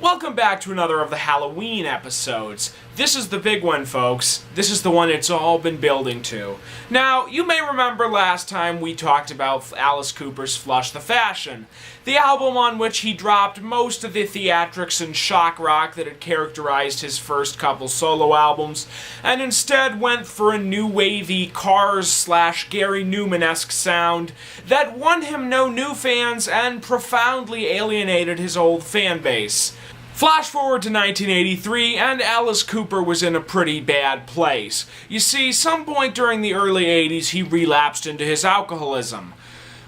Welcome back to another of the Halloween episodes. This is the big one, folks. This is the one it's all been building to. Now, you may remember last time we talked about Alice Cooper's Flush the Fashion, the album on which he dropped most of the theatrics and shock rock that had characterized his first couple solo albums, and instead went for a new wavy Cars/Gary Newman-esque sound that won him no new fans and profoundly alienated his old fan base. Flash forward to 1983, and Alice Cooper was in a pretty bad place. You see, some point during the early 80s, he relapsed into his alcoholism,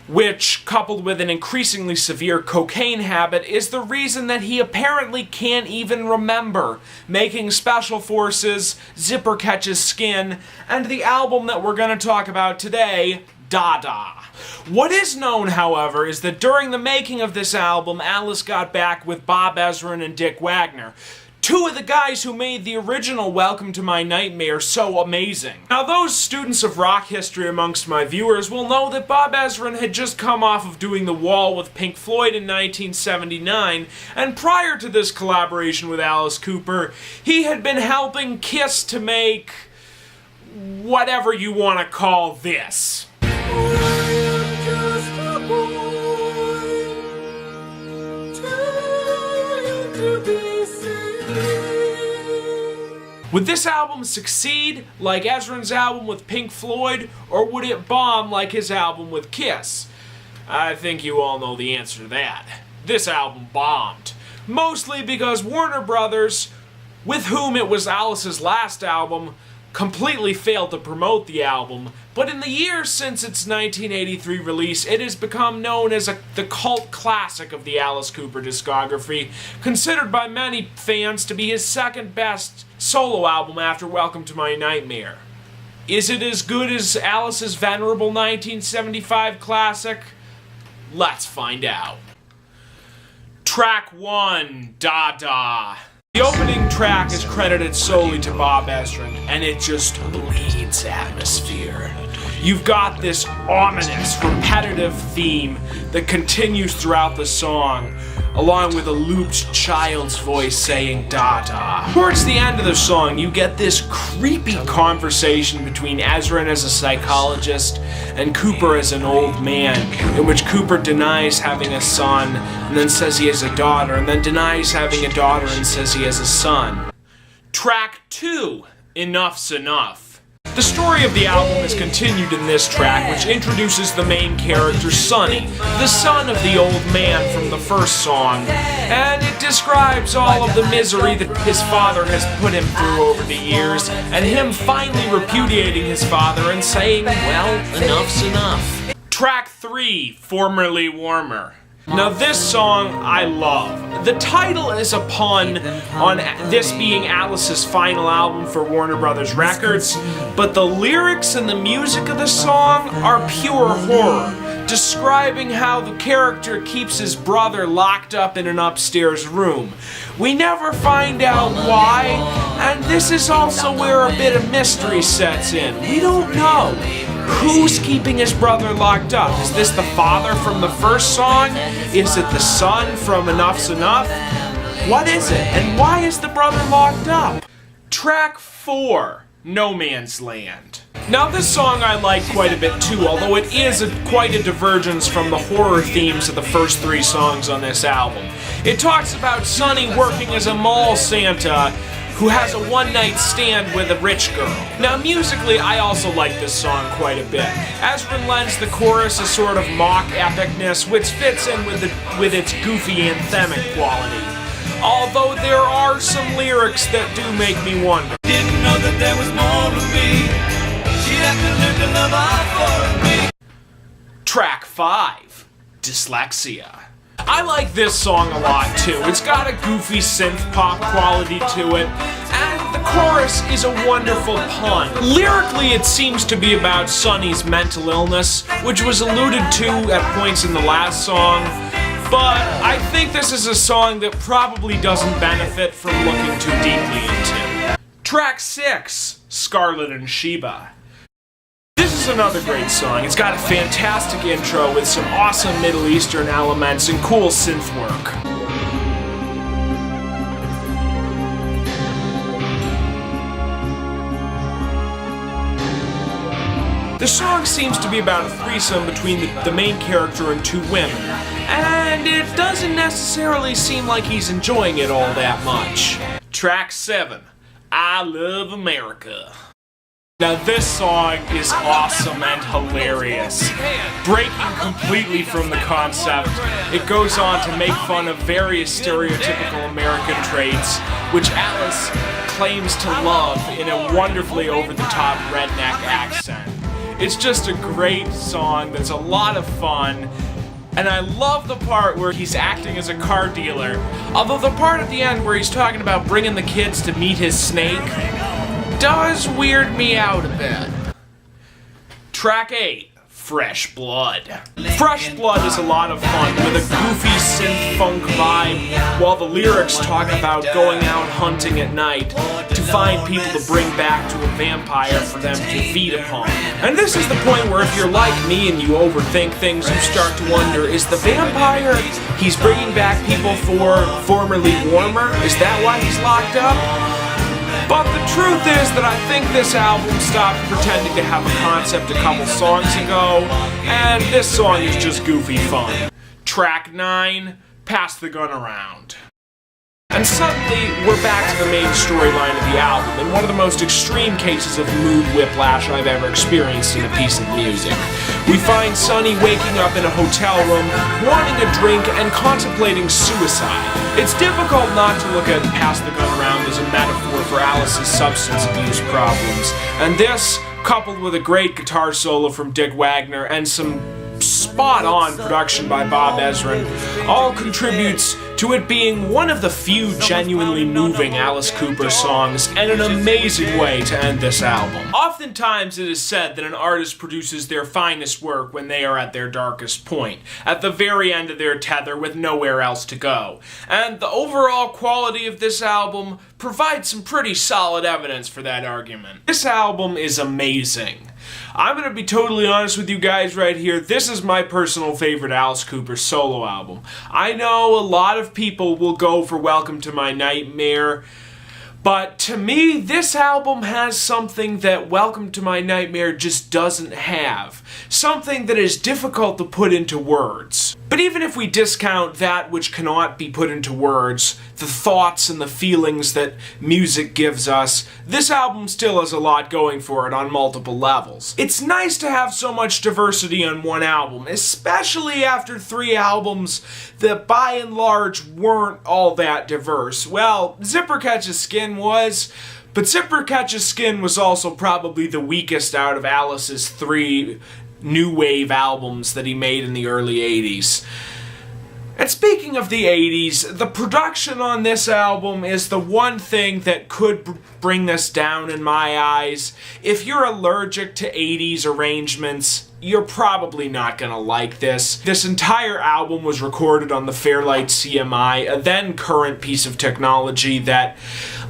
which, coupled with an increasingly severe cocaine habit, is the reason that he apparently can't even remember making Special Forces, Zipper Catches Skin, and the album that we're going to talk about today, DaDa. What is known, however, is that during the making of this album, Alice got back with Bob Ezrin and Dick Wagner, two of the guys who made the original Welcome to My Nightmare so amazing. Now, those students of rock history amongst my viewers will know that Bob Ezrin had just come off of doing The Wall with Pink Floyd in 1979, and prior to this collaboration with Alice Cooper, he had been helping Kiss to make whatever you want to call this. Would this album succeed like Ezrin's album with Pink Floyd, or would it bomb like his album with Kiss? I think you all know the answer to that. This album bombed. Mostly because Warner Brothers, with whom it was Alice's last album, completely failed to promote the album, but in the years since its 1983 release, it has become known as the cult classic of the Alice Cooper discography, considered by many fans to be his second best solo album after Welcome to My Nightmare. Is it as good as Alice's venerable 1975 classic? Let's find out. Track 1, DaDa. The opening track is credited solely to Bob Ezrin, and it just bleeds atmosphere. You've got this ominous, repetitive theme that continues throughout the song, along with a looped child's voice saying DaDa. Towards the end of the song, you get this creepy conversation between Ezrin as a psychologist and Cooper as an old man, in which Cooper denies having a son, and then says he has a daughter, and then denies having a daughter and says he has a son. Track 2, Enough's Enough. The story of the album is continued in this track, which introduces the main character, Sonny, the son of the old man from the first song, and it describes all of the misery that his father has put him through over the years, and him finally repudiating his father and saying, well, enough's enough. Track 3, Formerly Warmer. Now this song I love. The title is a pun on this being Alice's final album for Warner Brothers Records, but the lyrics and the music of the song are pure horror, describing how the character keeps his brother locked up in an upstairs room. We never find out why, and this is also where a bit of mystery sets in. We don't know. Who's keeping his brother locked up? Is this the father from the first song? Is it the son from Enough's Enough? What is it? And why is the brother locked up? Track 4, No Man's Land. Now this song I like quite a bit too, although it is quite a divergence from the horror themes of the first 3 songs on this album. It talks about Sonny working as a mall Santa who has a one-night stand with a rich girl. Now musically, I also like this song quite a bit. Ezrin lends the chorus a sort of mock epicness, which fits in with its goofy anthemic quality. Although there are some lyrics that do make me wonder. Didn't know that there was more to me. She'd have to live to love all for me. Track 5, Dyslexia. I like this song a lot too. It's got a goofy synth pop quality to it, and the chorus is a wonderful pun. Lyrically, it seems to be about Sonny's mental illness, which was alluded to at points in the last song, but I think this is a song that probably doesn't benefit from looking too deeply into. Track 6, Scarlet and SHEBA. This is another great song. It's got a fantastic intro with some awesome Middle Eastern elements and cool synth work. The song seems to be about a threesome between the main character and two women, and it doesn't necessarily seem like he's enjoying it all that much. Track 7, I Love America. Now this song is awesome and hilarious. Breaking completely from the concept, it goes on to make fun of various stereotypical American traits, which Alice claims to love in a wonderfully over-the-top redneck accent. It's just a great song that's a lot of fun, and I love the part where he's acting as a car dealer, although the part at the end where he's talking about bringing the kids to meet his snake does weird me out a bit. Track 8, Fresh Blood. Fresh Blood is a lot of fun with a goofy synth funk vibe, while the lyrics talk about going out hunting at night to find people to bring back to a vampire for them to feed upon. And this is the point where if you're like me and you overthink things, you start to wonder, is the vampire he's bringing back people for formerly warmer? Is that why he's locked up? But the truth is that I think this album stopped pretending to have a concept a couple songs ago, and this song is just goofy fun. Track 9, Pass the Gun Around. And suddenly, we're back to the main storyline of the album, in one of the most extreme cases of mood whiplash I've ever experienced in a piece of music. We find Sonny waking up in a hotel room, wanting a drink, and contemplating suicide. It's difficult not to look at Pass the Gun Around as a metaphor for Alice's substance abuse problems, and this, coupled with a great guitar solo from Dick Wagner and some spot-on production by Bob Ezrin, all contributes to it being one of the few genuinely moving Alice Cooper songs and an amazing way to end this album. Oftentimes it is said that an artist produces their finest work when they are at their darkest point, at the very end of their tether with nowhere else to go. And the overall quality of this album provides some pretty solid evidence for that argument. This album is amazing. I'm going to be totally honest with you guys right here. This is my personal favorite Alice Cooper solo album. I know a lot of people will go for Welcome to My Nightmare, but to me, this album has something that Welcome to My Nightmare just doesn't have. Something that is difficult to put into words. But even if we discount that which cannot be put into words, the thoughts and the feelings that music gives us, this album still has a lot going for it on multiple levels. It's nice to have so much diversity on one album, especially after 3 albums that by and large weren't all that diverse. Well, Zipper Catches Skin was, but Zipper Catches Skin was also probably the weakest out of Alice's 3 new wave albums that he made in the early 80s. And speaking of the 80s, the production on this album is the one thing that could bring this down in my eyes. If you're allergic to 80s arrangements, you're probably not gonna like this. This entire album was recorded on the Fairlight CMI, a then current piece of technology that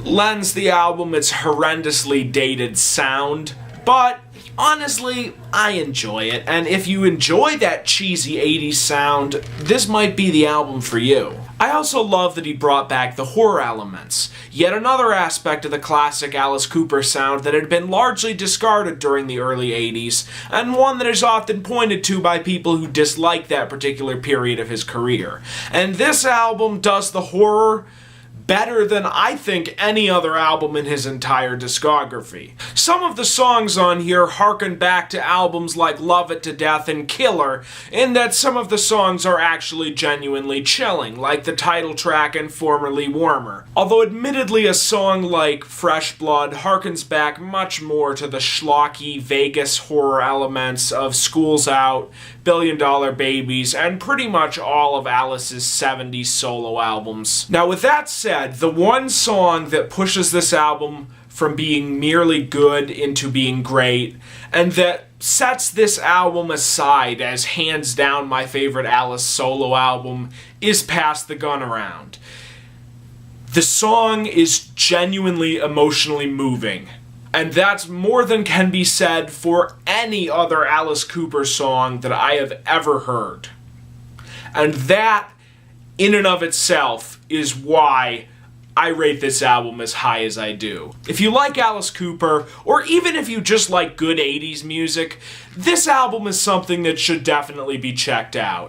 lends the album its horrendously dated sound, but honestly, I enjoy it, and if you enjoy that cheesy 80s sound, this might be the album for you. I also love that he brought back the horror elements, yet another aspect of the classic Alice Cooper sound that had been largely discarded during the early 80s, and one that is often pointed to by people who dislike that particular period of his career. And this album does the horror better than I think any other album in his entire discography. Some of the songs on here harken back to albums like Love It to Death and Killer, in that some of the songs are actually genuinely chilling, like the title track and Formerly Warmer. Although admittedly a song like Fresh Blood harkens back much more to the schlocky Vegas horror elements of School's Out, Billion Dollar Babies, and pretty much all of Alice's 70s solo albums. Now with that said, the one song that pushes this album from being merely good into being great, and that sets this album aside as hands down my favorite Alice solo album, is Pass the Gun Around. The song is genuinely emotionally moving, and that's more than can be said for any other Alice Cooper song that I have ever heard. And that, in and of itself, is why I rate this album as high as I do. If you like Alice Cooper, or even if you just like good 80s music, this album is something that should definitely be checked out.